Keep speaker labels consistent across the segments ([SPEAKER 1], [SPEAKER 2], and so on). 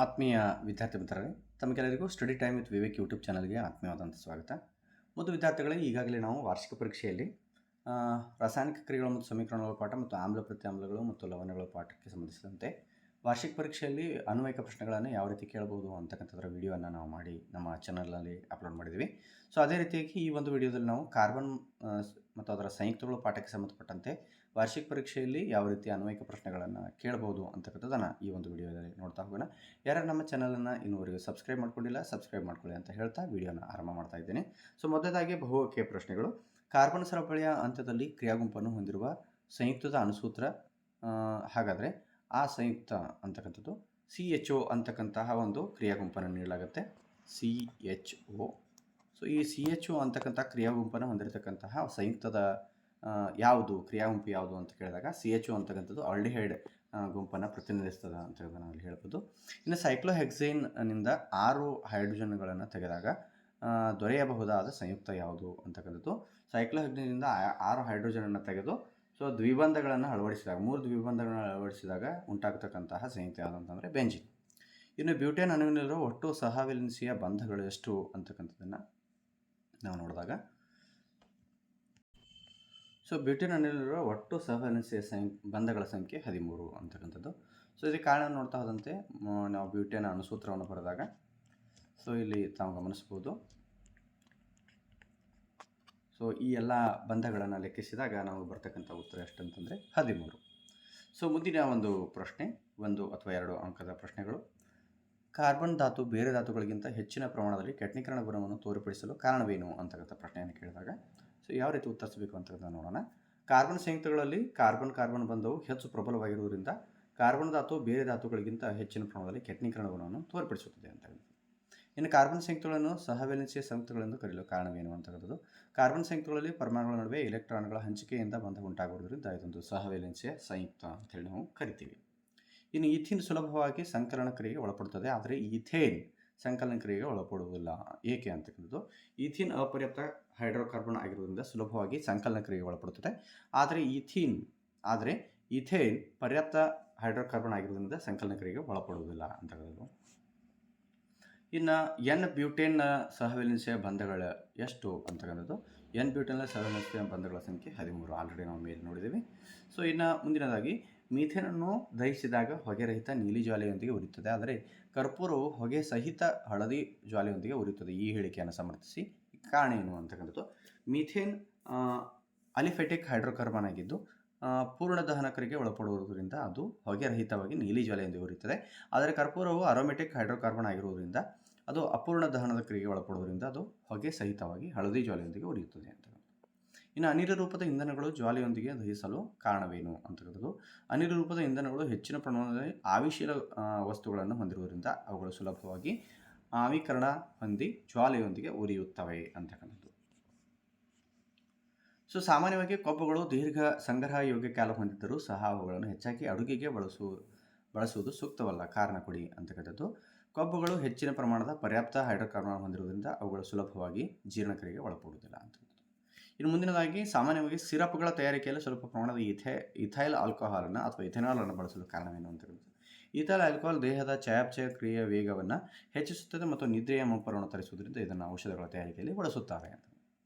[SPEAKER 1] ಆತ್ಮೀಯ ವಿದ್ಯಾರ್ಥಿ ಮಿತ್ರರೇ, ತಮಗೆಲ್ಲರಿಗೂ study time with Vivek YouTube ಚಾನಲ್ಗೆ ಆತ್ಮೀಯವಾದಂಥ ಸ್ವಾಗತ. ಮತ್ತು ವಿದ್ಯಾರ್ಥಿಗಳೇ, ಈಗಾಗಲೇ ನಾವು ವಾರ್ಷಿಕ ಪರೀಕ್ಷೆಯಲ್ಲಿ ರಾಸಾಯನಿಕ ಕ್ರಿಯೆಗಳು ಮತ್ತು ಸಮೀಕರಣಗಳ ಪಾಠ ಮತ್ತು ಆಮ್ಲ ಪ್ರತ್ಯಾಮ್ಲಗಳು ಮತ್ತು ಲವಣಗಳ ಪಾಠಕ್ಕೆ ಸಂಬಂಧಿಸಿದಂತೆ ವಾರ್ಷಿಕ ಪರೀಕ್ಷೆಯಲ್ಲಿ ಅನ್ವಯಿಕ ಪ್ರಶ್ನೆಗಳನ್ನು ಯಾವ ರೀತಿ ಕೇಳಬಹುದು ಅಂತಕ್ಕಂಥದ್ರ ವಿಡಿಯೋವನ್ನು ನಾವು ಮಾಡಿ ನಮ್ಮ ಚಾನಲ್ನಲ್ಲಿ ಅಪ್ಲೋಡ್ ಮಾಡಿದ್ದೀವಿ. ಸೊ ಅದೇ ರೀತಿಯಾಗಿ ಈ ಒಂದು ವಿಡಿಯೋದಲ್ಲಿ ನಾವು ಕಾರ್ಬನ್ ಮತ್ತು ಅದರ ಸಂಯುಕ್ತಗಳು ಪಾಠಕ್ಕೆ ಸಂಬಂಧಪಟ್ಟಂತೆ ವಾರ್ಷಿಕ ಪರೀಕ್ಷೆಯಲ್ಲಿ ಯಾವ ರೀತಿ ಅನ್ವಯಿಕ ಪ್ರಶ್ನೆಗಳನ್ನು ಕೇಳಬಹುದು ಅಂತಕ್ಕಂಥದ್ದನ್ನು ಈ ಒಂದು ವಿಡಿಯೋದಲ್ಲಿ ನೋಡ್ತಾ ಹೋಗೋಣ. ಯಾರು ನಮ್ಮ ಚಾನಲನ್ನು ಇನ್ನೂವರೆಗೂ ಸಬ್ಸ್ಕ್ರೈಬ್ ಮಾಡ್ಕೊಂಡಿಲ್ಲ, ಸಬ್ಸ್ಕ್ರೈಬ್ ಮಾಡ್ಕೊಳ್ಳಿ ಅಂತ ಹೇಳ್ತಾ ವಿಡಿಯೋನ ಆರಂಭ ಮಾಡ್ತಾ ಇದ್ದೇನೆ. ಸೊ ಮೊದಲಾಗಿ ಬಹುಮುಖ್ಯ ಪ್ರಶ್ನೆಗಳು. ಕಾರ್ಬನ್ ಸರಪಳಿಯ ಅಂತ್ಯದಲ್ಲಿ ಕ್ರಿಯಾಗುಂಪನ್ನು ಹೊಂದಿರುವ ಸಂಯುಕ್ತದ ಅಣುಸೂತ್ರ. ಹಾಗಾದರೆ ಆ ಸಂಯುಕ್ತ ಅಂತಕ್ಕಂಥದ್ದು CHO ಅಂತಕ್ಕಂತಹ ಒಂದು ಕ್ರಿಯಾಗುಂಪನ್ನು ನೀಡಲಾಗುತ್ತೆ. CHO. ಸೊ ಈ CHO ಅಂತಕ್ಕಂಥ ಕ್ರಿಯಾಗುಂಪನ್ನು ಹೊಂದಿರತಕ್ಕಂತಹ ಸಂಯುಕ್ತದ ಯಾವುದು ಕ್ರಿಯಾಗುಂಪು ಯಾವುದು ಅಂತ ಕೇಳಿದಾಗ CHO ಅಂತಕ್ಕಂಥದ್ದು ಆಲ್ಡಿಹೈಡ್ ಗುಂಪನ್ನು ಪ್ರತಿನಿಧಿಸ್ತದೆ ಅಂತ ನಾವು ಹೇಳ್ಬೋದು. ಇನ್ನು ಸೈಕ್ಲೋಹೆಕ್ಸೇನ್ನಿಂದ 6 ಹೈಡ್ರೋಜನ್ಗಳನ್ನು ತೆಗೆದಾಗ ದೊರೆಯಬಹುದಾದ ಸಂಯುಕ್ತ ಯಾವುದು ಅಂತಕ್ಕಂಥದ್ದು. ಸೈಕ್ಲೋಹೆಕ್ಸೇನ್ನಿಂದ 6 ಹೈಡ್ರೋಜನನ್ನು ತೆಗೆದು ಸೊ ದ್ವಿಬಂಧಗಳನ್ನು ಅಳವಡಿಸಿದಾಗ 3 ದ್ವಿಬಂಧಗಳನ್ನು ಅಳವಡಿಸಿದಾಗ ಉಂಟಾಗತಕ್ಕಂತಹ ಸಂಯುಕ್ತ ಯಾವುದಂತಂದರೆ ಬೆಂಜಿನ್. ಇನ್ನು ಬ್ಯೂಟೇನ್ ಅಣುವಿನಲ್ಲಿರುವ ಒಟ್ಟು ಸಹವೆಲೆನ್ಸಿಯ ಬಂಧಗಳು ಎಷ್ಟು ಅಂತಕ್ಕಂಥದ್ದನ್ನು ನಾವು ನೋಡಿದಾಗ, ಸೊ ಬ್ಯೂಟೇನ್ ಅಣುವಿನಲ್ಲಿರುವ ಒಟ್ಟು ಸಹವೆಲೆನ್ಸಿಯ ಬಂಧಗಳ ಸಂಖ್ಯೆ 13 ಅಂತಕ್ಕಂಥದ್ದು. ಸೊ ಇದಕ್ಕೆ ಕಾರಣ ನೋಡ್ತಾ ಹೋದಂತೆ ನಾವು ಬ್ಯೂಟೇನ್ ಅಣುಸೂತ್ರವನ್ನು ಬರೆದಾಗ ಸೊ ಇಲ್ಲಿ ತಾವು ಗಮನಿಸ್ಬೋದು. ಸೊ ಈ ಎಲ್ಲ ಬಂಧಗಳನ್ನು ಲೆಕ್ಕಿಸಿದಾಗ ನಾವು ಬರ್ತಕ್ಕಂಥ ಉತ್ತರ ಎಷ್ಟಂತಂದರೆ 13. ಸೊ ಮುಂದಿನ ಒಂದು ಪ್ರಶ್ನೆ, 1 ಅಥವಾ 2 ಅಂಕದ ಪ್ರಶ್ನೆಗಳು. ಕಾರ್ಬನ್ ಧಾತು ಬೇರೆ ಧಾತುಗಳಿಗಿಂತ ಹೆಚ್ಚಿನ ಪ್ರಮಾಣದಲ್ಲಿ ಕೆಟ್ನೀಕರಣ ಗುಣವನ್ನು ತೋರ್ಪಡಿಸಲು ಕಾರಣವೇನು ಅಂತಕ್ಕಂಥ ಪ್ರಶ್ನೆಯನ್ನು ಕೇಳಿದಾಗ ಸೊ ಯಾವ ರೀತಿ ಉತ್ತರಿಸಬೇಕು ಅಂತಕ್ಕಂಥ ನೋಡೋಣ. ಕಾರ್ಬನ್ ಸಂಯುಕ್ತಗಳಲ್ಲಿ ಕಾರ್ಬನ್ ಬಂಧವು ಹೆಚ್ಚು ಪ್ರಬಲವಾಗಿರುವುದರಿಂದ ಕಾರ್ಬನ್ ಧಾತು ಬೇರೆ ಧಾತುಗಳಿಗಿಂತ ಹೆಚ್ಚಿನ ಪ್ರಮಾಣದಲ್ಲಿ ಕೆಟ್ನೀಕರಣ ಗುಣವನ್ನು ತೋರ್ಪಡಿಸುತ್ತದೆ ಅಂತ ಹೇಳ್ತೀವಿ. ಇನ್ನು ಕಾರ್ಬನ್ ಸಂಯುಕ್ತಗಳನ್ನು ಸಹವೆಲೆನ್ಸಿಯ ಸಂಯುಕ್ತಗಳೆಂದು ಕರೆಯಲು ಕಾರಣವೇನು ಅಂತಕ್ಕಂಥದ್ದು. ಕಾರ್ಬನ್ ಸಂಯುಕ್ತಗಳಲ್ಲಿ ಪರಮಾಣುಗಳ ನಡುವೆ ಎಲೆಕ್ಟ್ರಾನ್ಗಳ ಹಂಚಿಕೆಯಿಂದ ಬಂಧ ಉಂಟಾಗುವುದರಿಂದ ಇದೊಂದು ಸಹವೆಲೆನ್ಸಿಯ ಸಂಯುಕ್ತ ಅಂತೇಳಿ ನಾವು ಕರಿತೀವಿ. ಇನ್ನು ಈಥೀನ್ ಸುಲಭವಾಗಿ ಸಂಕಲನ ಕ್ರಿಯೆಗೆ ಒಳಪಡುತ್ತದೆ, ಆದರೆ ಈಥೇನ್ ಸಂಕಲನ ಕ್ರಿಯೆಗೆ ಒಳಪಡುವುದಿಲ್ಲ. ಏಕೆ ಅಂತಕ್ಕಂಥದ್ದು. ಈಥೀನ್ ಅಪರ್ಯಾಪ್ತ ಹೈಡ್ರೋಕಾರ್ಬನ್ ಆಗಿರುವುದರಿಂದ ಸುಲಭವಾಗಿ ಸಂಕಲನ ಕ್ರಿಯೆಗೆ ಒಳಪಡುತ್ತದೆ, ಆದರೆ ಈಥೇನ್ ಪರ್ಯಾಪ್ತ ಹೈಡ್ರೋಕಾರ್ಬನ್ ಆಗಿರುವುದರಿಂದ ಸಂಕಲನ ಕ್ರಿಯೆಗೆ ಒಳಪಡುವುದಿಲ್ಲ ಅಂತಕ್ಕಂಥದ್ದು. ಇನ್ನು ಎನ್ ಬ್ಯೂಟೇನ್ನ ಸಹವೆಲೆನ್ಸಿಯ ಬಂಧಗಳು ಎಷ್ಟು ಅಂತಕ್ಕಂಥದ್ದು. ಎನ್ ಬ್ಯೂಟೇನ್ನ ಸಹವೆಲೆನ್ಸಿಯ ಬಂಧಗಳ ಸಂಖ್ಯೆ 13, ಆಲ್ರೆಡಿ ನಾವು ಮೇಲೆ ನೋಡಿದ್ದೀವಿ. ಸೊ ಇನ್ನು ಮುಂದಿನದಾಗಿ, ಮೀಥೇನನ್ನು ದಹಿಸಿದಾಗ ಹೊಗೆರಹಿತ ನೀಲಿ ಜ್ವಾಲೆಯೊಂದಿಗೆ ಉರಿಯುತ್ತದೆ, ಆದರೆ ಕರ್ಪೂರವು ಹೊಗೆ ಸಹಿತ ಹಳದಿ ಜ್ವಾಲೆಯೊಂದಿಗೆ ಉರಿಯುತ್ತದೆ. ಈ ಹೇಳಿಕೆಯನ್ನು ಸಮರ್ಥಿಸಿ ಕಾರಣ ಏನು ಅಂತಕ್ಕಂಥದ್ದು. ಮೀಥೇನ್ ಅಲಿಫೆಟಿಕ್ ಹೈಡ್ರೋಕಾರ್ಬನ್ ಆಗಿದ್ದು ಪೂರ್ಣ ದಹನ ಕ್ರಿಯೆಗೆ ಒಳಪಡುವುದರಿಂದ ಅದು ಹೊಗೆರಹಿತವಾಗಿ ನೀಲಿ ಜ್ವಾಲೆಯೊಂದಿಗೆ ಉರಿಯುತ್ತದೆ, ಆದರೆ ಕರ್ಪೂರವು ಅರೋಮೆಟಿಕ್ ಹೈಡ್ರೋಕಾರ್ಬನ್ ಆಗಿರುವುದರಿಂದ ಅದು ಅಪೂರ್ಣ ದಹನದ ಕ್ರಿಯೆಗೆ ಒಳಪಡುವುದರಿಂದ ಅದು ಹೊಗೆ ಸಹಿತವಾಗಿ ಹಳದಿ ಜ್ವಾಲೆಯೊಂದಿಗೆ ಉರಿಯುತ್ತದೆ ಅಂತ. ಇನ್ನು ಅನಿಲ ರೂಪದ ಇಂಧನಗಳು ಜ್ವಾಲೆಯೊಂದಿಗೆ ದಹಿಸಲು ಕಾರಣವೇನು ಅಂತಕ್ಕಂಥದ್ದು. ಅನಿಲ ರೂಪದ ಇಂಧನಗಳು ಹೆಚ್ಚಿನ ಪ್ರಮಾಣದಲ್ಲಿ ಆವಿಶೀಲ ವಸ್ತುಗಳನ್ನು ಹೊಂದಿರುವುದರಿಂದ ಅವುಗಳು ಸುಲಭವಾಗಿ ಆವಿಕರಣ ಹೊಂದಿ ಜ್ವಾಲೆಯೊಂದಿಗೆ ಉರಿಯುತ್ತವೆ ಅಂತಕ್ಕಂಥದ್ದು. ಸೊ ಸಾಮಾನ್ಯವಾಗಿ ಕೊಬ್ಬುಗಳು ದೀರ್ಘ ಸಂಗ್ರಹ ಯೋಗ್ಯ ಕ್ಯಾಲೋ ಹೊಂದಿದ್ದರೂ ಸಹ ಅವುಗಳನ್ನು ಹೆಚ್ಚಾಗಿ ಅಡುಗೆಗೆ ಬಳಸುವುದು ಸೂಕ್ತವಲ್ಲ, ಕಾರಣ ಕೊಡಿ ಅಂತಕ್ಕಂಥದ್ದು. ಕೊಬ್ಬುಗಳು ಹೆಚ್ಚಿನ ಪ್ರಮಾಣದ ಪರ್ಯಾಪ್ತ ಹೈಡ್ರೋಕಾರ್ಬನ್ ಹೊಂದಿರುವುದರಿಂದ ಅವುಗಳು ಸುಲಭವಾಗಿ ಜೀರ್ಣಕ್ರಿಯೆಗೆ ಒಳಪಡುವುದಿಲ್ಲ ಅಂತಕ್ಕಂಥದ್ದು. ಇನ್ನು ಮುಂದಿನದಾಗಿ, ಸಾಮಾನ್ಯವಾಗಿ ಸಿರಪ್ಗಳ ತಯಾರಿಕೆಯಲ್ಲಿ ಸ್ವಲ್ಪ ಪ್ರಮಾಣದ ಇಥೈಲ್ ಆಲ್ಕೋಹಾಲನ್ನು ಅಥವಾ ಇಥೆನಾಲನ್ನು ಬಳಸಲು ಕಾರಣವೇನು ಅಂತಕ್ಕಂಥದ್ದು. ಇಥೈಲ್ ಆಲ್ಕೋಹಾಲ್ ದೇಹದ ಚಯಾಪಚಯ ಕ್ರಿಯೆಯ ವೇಗವನ್ನು ಹೆಚ್ಚಿಸುತ್ತದೆ ಮತ್ತು ನಿದ್ರೆಯ ಮಂಪರವನ್ನು ತರಿಸುವುದರಿಂದ ಇದನ್ನು ಔಷಧಗಳ ತಯಾರಿಕೆಯಲ್ಲಿ ಬಳಸುತ್ತಾರೆ ಅಂತ.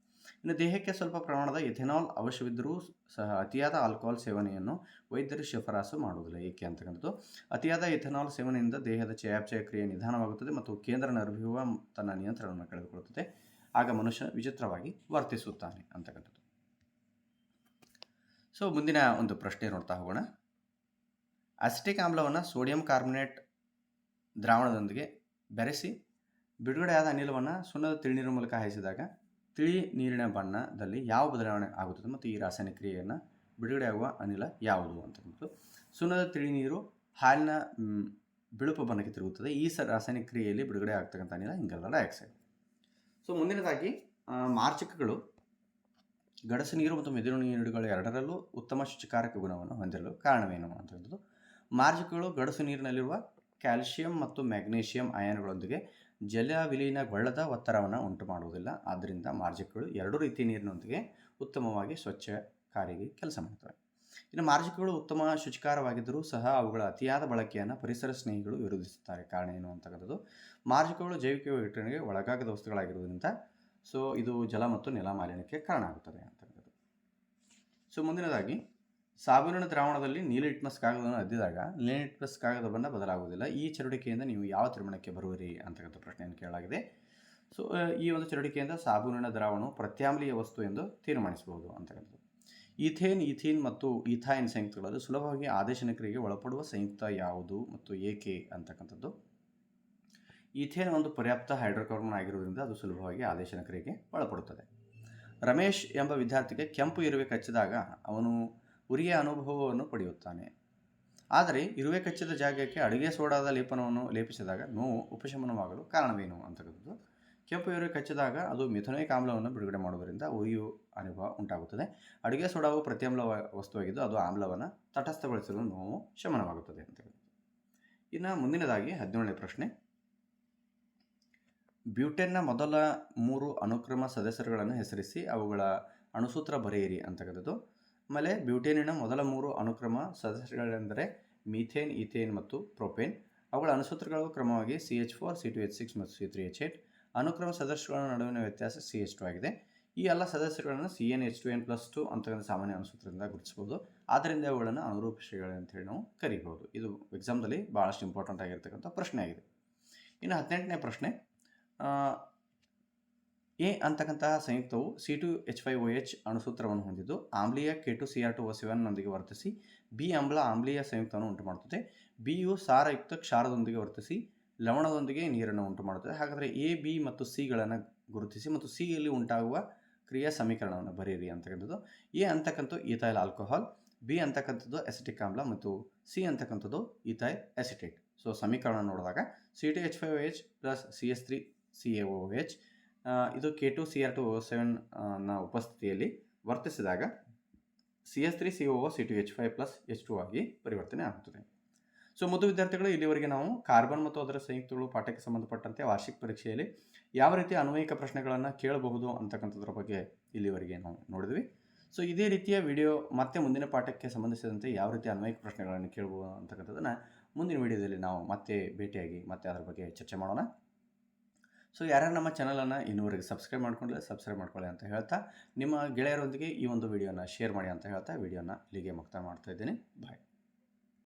[SPEAKER 1] ಇನ್ನು ದೇಹಕ್ಕೆ ಸ್ವಲ್ಪ ಪ್ರಮಾಣದ ಇಥೆನಾಲ್ ಅವಶ್ಯವಿದ್ದರೂ ಸಹ ಅತಿಯಾದ ಆಲ್ಕೋಹಾಲ್ ಸೇವನೆಯನ್ನು ವೈದ್ಯರು ಶಿಫಾರಸು ಮಾಡುವುದಿಲ್ಲ. ಏಕೆ ಅಂತಕ್ಕಂಥದ್ದು. ಅತಿಯಾದ ಇಥೆನಾಲ್ ಸೇವನೆಯಿಂದ ದೇಹದ ಚಯಾಪಚಯ ಕ್ರಿಯೆ ನಿಧಾನವಾಗುತ್ತದೆ ಮತ್ತು ಕೇಂದ್ರ ನರವ್ಯೂಹ ತನ್ನ ನಿಯಂತ್ರಣವನ್ನು ಕಳೆದುಕೊಳ್ಳುತ್ತದೆ, ಆಗ ಮನುಷ್ಯ ವಿಚಿತ್ರವಾಗಿ ವರ್ತಿಸುತ್ತಾನೆ ಅಂತಕ್ಕಂಥದ್ದು. ಸೊ ಮುಂದಿನ ಒಂದು ಪ್ರಶ್ನೆ ನೋಡ್ತಾ ಹೋಗೋಣ. ಅಸಿಟಿಕ್ ಆಮ್ಲವನ್ನು ಸೋಡಿಯಂ ಕಾರ್ಬೊನೇಟ್ ದ್ರಾವಣದೊಂದಿಗೆ ಬೆರೆಸಿ ಬಿಡುಗಡೆಯಾದ ಅನಿಲವನ್ನು ಸುಣ್ಣದ ತಿಳಿನೀರು ಮೂಲಕ ಹಾಯಿಸಿದಾಗ ತಿಳಿ ನೀರಿನ ಬಣ್ಣದಲ್ಲಿ ಯಾವ ಬದಲಾವಣೆ ಆಗುತ್ತದೆ ಮತ್ತು ಈ ರಾಸಾಯನಿಕ ಕ್ರಿಯೆಯನ್ನು ಬಿಡುಗಡೆಯಾಗುವ ಅನಿಲ ಯಾವುದು ಅಂತಕ್ಕಂಥದ್ದು. ಸುಣ್ಣದ ತಿಳಿ ನೀರು ಹಾಲಿನ ಬಿಳುಪು ಬಣ್ಣಕ್ಕೆ ತಿರುಗುತ್ತದೆ. ಈ ರಾಸಾಯನಿಕ ಕ್ರಿಯೆಯಲ್ಲಿ ಬಿಡುಗಡೆ ಆಗ್ತಕ್ಕಂಥ ಅನಿಲ ಇಂಗಾಲದ ಡೈಆಕ್ಸೈಡ್. ಸೊ ಮುಂದಿನದಾಗಿ, ಮಾರ್ಜಕಗಳು ಗಡಸು ನೀರು ಮತ್ತು ಮೆದುಳು ನೀರುಗಳು ಎರಡರಲ್ಲೂ ಉತ್ತಮ ಶುಚಿಕಾರಕ ಗುಣವನ್ನು ಹೊಂದಿರಲು ಕಾರಣವೇನು ಅಂತಕ್ಕಂಥದ್ದು. ಮಾರ್ಜಕಗಳು ಗಡಸು ನೀರಿನಲ್ಲಿರುವ ಕ್ಯಾಲ್ಸಿಯಂ ಮತ್ತು ಮ್ಯಾಗ್ನೀಷಿಯಂ ಅಯಾನುಗಳೊಂದಿಗೆ ಜಲ ವಿಲೀನಗೊಳ್ಳದ ಒತ್ತಡವನ್ನು ಉಂಟು ಮಾಡುವುದಿಲ್ಲ, ಆದ್ದರಿಂದ ಮಾರ್ಜಕಗಳು ಎರಡೂ ರೀತಿಯ ನೀರಿನೊಂದಿಗೆ ಉತ್ತಮವಾಗಿ ಸ್ವಚ್ಛಕಾರಿಗೆ ಕೆಲಸ ಮಾಡ್ತವೆ. ಇನ್ನು ಮಾರ್ಜಕಗಳು ಉತ್ತಮ ಶುಚಿಕಾರವಾಗಿದ್ದರೂ ಸಹ ಅವುಗಳ ಅತಿಯಾದ ಬಳಕೆಯನ್ನು ಪರಿಸರ ಸ್ನೇಹಿಗಳು ವಿರೋಧಿಸುತ್ತಾರೆ. ಕಾರಣ ಏನು ಅಂತಕ್ಕಂಥದ್ದು, ಮಾರ್ಜಕಗಳು ಜೈವಿಕ ವಿಘಟನೆಗೆ ಒಳಗಾಗದ ವಸ್ತುಗಳಾಗಿರುವುದರಿಂದ ಸೊ ಇದು ಜಲ ಮತ್ತು ನೆಲ ಮಾಲಿನ್ಯಕ್ಕೆ ಕಾರಣ ಆಗುತ್ತದೆ ಅಂತಕ್ಕಂಥದ್ದು. ಸೊ ಮುಂದಿನದಾಗಿ, ಸಾಬೂನಿನ ದ್ರಾವಣದಲ್ಲಿ ನೀಲಿ ಲಿಟ್ಮಸ್ ಕಾಗದವನ್ನು ಅದ್ದಿದಾಗ ನೀಲಿ ಲಿಟ್ಮಸ್ ಕಾಗದ ಬಣ್ಣ ಬದಲಾಗುವುದಿಲ್ಲ. ಈ ಚಟುವಟಿಕೆಯಿಂದ ನೀವು ಯಾವ ತೀರ್ಮಾನಕ್ಕೆ ಬರುವಿರಿ ಅಂತಕ್ಕಂಥ ಪ್ರಶ್ನೆಯನ್ನು ಕೇಳಲಾಗಿದೆ. ಸೊ ಈ ಒಂದು ಚಟುವಟಿಕೆಯಿಂದ ಸಾಬೂನಿನ ದ್ರಾವಣವು ಪ್ರತ್ಯಾಮ್ಲೀಯ ವಸ್ತು ಎಂದು ತೀರ್ಮಾನಿಸಬಹುದು ಅಂತಕ್ಕಂಥದ್ದು. ಈಥೇನ್ ಮತ್ತು ಈಥೈನ್ ಸಂಯುಕ್ತಗಳಲ್ಲಿ ಸುಲಭವಾಗಿ ಆದೇಶನ ಕ್ರಿಯೆಗೆ ಒಳಪಡುವ ಸಂಯುಕ್ತ ಯಾವುದು ಮತ್ತು ಏಕೆ ಅಂತಕ್ಕಂಥದ್ದು. ಈಥೇನ್ ಒಂದು ಪರ್ಯಾಪ್ತ ಹೈಡ್ರೋಕಾರ್ಬನ್ ಆಗಿರುವುದರಿಂದ ಅದು ಸುಲಭವಾಗಿ ಆದೇಶನ ಕ್ರಿಯೆಗೆ ಒಳಪಡುತ್ತದೆ. ರಮೇಶ್ ಎಂಬ ವಿದ್ಯಾರ್ಥಿಗೆ ಕೆಂಪು ಇರುವೆ ಕಚ್ಚಿದಾಗ ಅವನು ಉರಿಯ ಅನುಭವವನ್ನು ಪಡೆಯುತ್ತಾನೆ. ಆದರೆ ಇರುವೆ ಕಚ್ಚಿದ ಜಾಗಕ್ಕೆ ಅಡುಗೆ ಸೋಡಾದ ಲೇಪನವನ್ನು ಲೇಪಿಸಿದಾಗ ನೋವು ಉಪಶಮನವಾಗಲು ಕಾರಣವೇನು ಅಂತಕ್ಕಂಥದ್ದು. ಕೆಂಪು ಇರುವೆ ಕಚ್ಚಿದಾಗ ಅದು ಮೆಥನೋಯಿಕ್ ಆಮ್ಲವನ್ನು ಬಿಡುಗಡೆ ಮಾಡುವುದರಿಂದ ಉರಿಯು ಅನುಭವ ಉಂಟಾಗುತ್ತದೆ. ಅಡುಗೆ ಸೋಡಾವು ಪ್ರತ್ಯಾಮ್ಲ ವಸ್ತುವಾಗಿದ್ದು ಅದು ಆಮ್ಲವನ್ನು ತಟಸ್ಥಗೊಳಿಸಲು ನೋವು ಶಮನವಾಗುತ್ತದೆ ಅಂತಕ್ಕಂಥದ್ದು. ಇನ್ನು ಮುಂದಿನದಾಗಿ 17ನೇ ಪ್ರಶ್ನೆ, ಬ್ಯೂಟೇನ್ನ ಮೊದಲ 3 ಅನುಕ್ರಮ ಸದಸ್ಯರುಗಳನ್ನು ಹೆಸರಿಸಿ ಅವುಗಳ ಅಣುಸೂತ್ರ ಬರೆಯಿರಿ ಅಂತಕ್ಕಂಥದ್ದು. ಆಮೇಲೆ ಬ್ಯೂಟೇನಿನ ಮೊದಲ 3 ಅನುಕ್ರಮ ಸದಸ್ಯಗಳೆಂದರೆ ಮೀಥೇನ್, ಈಥೇನ್ ಮತ್ತು ಪ್ರೊಪೇನ್. ಅವುಗಳ ಅಣುಸೂತ್ರಗಳು ಕ್ರಮವಾಗಿ CH4, C2H6 ಮತ್ತು C3H8. ಅನುಕ್ರಮ ಸದಸ್ಯಗಳ ನಡುವಿನ ವ್ಯತ್ಯಾಸ CH2 ಆಗಿದೆ. ಈ ಎಲ್ಲ ಸದಸ್ಯರುಗಳನ್ನು CnH2n+2 ಅಂತಕ್ಕಂಥ ಸಾಮಾನ್ಯ ಅಣುಸೂತ್ರದಿಂದ ಗುರುತಿಸಬಹುದು. ಆದ್ದರಿಂದ ಅವುಗಳನ್ನು ಅನುರೂಪ ಶ್ರೇಣಿಗಳು ಅಂತೇಳಿ ನಾವು ಕರೀಬಹುದು. ಇದು ಎಕ್ಸಾಮ್ದಲ್ಲಿ ಭಾಳಷ್ಟು ಇಂಪಾರ್ಟೆಂಟ್ ಆಗಿರ್ತಕ್ಕಂಥ ಪ್ರಶ್ನೆ ಆಗಿದೆ. ಇನ್ನು 18ನೇ ಪ್ರಶ್ನೆ, ಎ ಅಂತಕ್ಕಂತಹ ಸಂಯುಕ್ತವು C2H5OH ಅಣುಸೂತ್ರವನ್ನು ಹೊಂದಿದ್ದು ಆಮ್ಲೀಯ K2Cr2O7 ನೊಂದಿಗೆ ವರ್ತಿಸಿ ಬಿ ಆಮ್ಲೀಯ ಸಂಯುಕ್ತವನ್ನು ಉಂಟುಮಾಡುತ್ತದೆ. ಬಿಯು ಸಾರಯುಕ್ತ ಕ್ಷಾರದೊಂದಿಗೆ ವರ್ತಿಸಿ ಲವಣದೊಂದಿಗೆ ನೀರನ್ನು ಉಂಟು ಮಾಡುತ್ತದೆ. ಹಾಗಾದರೆ ಎ, ಬಿ ಮತ್ತು ಸಿಗಳನ್ನು ಗುರುತಿಸಿ ಮತ್ತು ಸಿಯಲ್ಲಿ ಉಂಟಾಗುವ ಕ್ರಿಯಾ ಸಮೀಕರಣವನ್ನು ಬರೆಯಿರಿ ಅಂತಕ್ಕಂಥದ್ದು. ಎ ಅಂತಕ್ಕಂಥ ಈಥೈಲ್ ಆಲ್ಕೋಹಾಲ್, ಬಿ ಅಂತಕ್ಕಂಥದ್ದು ಅಸಿಟಿಕ್ ಆಮ್ಲ ಮತ್ತು ಸಿ ಅಂತಕ್ಕಂಥದ್ದು ಈಥೈಲ್ ಅಸಿಟೇಟ್. ಸೊ ಸಮೀಕರಣ ನೋಡಿದಾಗ C2H5OH ಪ್ಲಸ್ CH3CaOH ಇದು K2Cr2O7 ನ ಉಪಸ್ಥಿತಿಯಲ್ಲಿ ವರ್ತಿಸಿದಾಗ CH3COO C2H5 ಪ್ಲಸ್ H2 ಆಗಿ ಪರಿವರ್ತನೆ ಆಗುತ್ತದೆ. ಸೊ ಮೊದಲು ವಿದ್ಯಾರ್ಥಿಗಳು, ಇಲ್ಲಿವರೆಗೆ ನಾವು ಕಾರ್ಬನ್ ಮತ್ತು ಅದರ ಸಂಯುಕ್ತಗಳು ಪಾಠಕ್ಕೆ ಸಂಬಂಧಪಟ್ಟಂತೆ ವಾರ್ಷಿಕ ಪರೀಕ್ಷೆಯಲ್ಲಿ ಯಾವ ರೀತಿ ಅನ್ವಯಿಕ ಪ್ರಶ್ನೆಗಳನ್ನು ಕೇಳಬಹುದು ಅಂತಕ್ಕಂಥದ್ರ ಬಗ್ಗೆ ಇಲ್ಲಿವರೆಗೆ ನಾವು ನೋಡಿದ್ವಿ. ಸೊ ಇದೇ ರೀತಿಯ ವಿಡಿಯೋ ಮತ್ತೆ ಮುಂದಿನ ಪಾಠಕ್ಕೆ ಸಂಬಂಧಿಸಿದಂತೆ ಯಾವ ರೀತಿ ಅನ್ವಯಿಕ ಪ್ರಶ್ನೆಗಳನ್ನು ಕೇಳಬಹುದು ಅಂತಕ್ಕಂಥದ್ದನ್ನು ಮುಂದಿನ ವಿಡಿಯೋದಲ್ಲಿ ನಾವು ಮತ್ತೆ ಭೇಟಿಯಾಗಿ ಮತ್ತೆ ಅದರ ಬಗ್ಗೆ ಚರ್ಚೆ ಮಾಡೋಣ. ಸೊ ಯಾರ್ಯಾರು ನಮ್ಮ ಚಾನಲನ್ನು ಇನ್ನೂವರೆಗೆ ಸಬ್ಸ್ಕ್ರೈಬ್ ಮಾಡ್ಕೊಳ್ಳಿ ಅಂತ ಹೇಳ್ತಾ, ನಿಮ್ಮ ಗೆಳೆಯರೊಂದಿಗೆ ಈ ಒಂದು ವಿಡಿಯೋನ ಶೇರ್ ಮಾಡಿ ಅಂತ ಹೇಳ್ತಾ ವಿಡಿಯೋನ ಇಲ್ಲಿಗೆ ಮುಕ್ತಾಯ ಮಾಡ್ತಾ ಇದ್ದೀನಿ. ಬಾಯ್.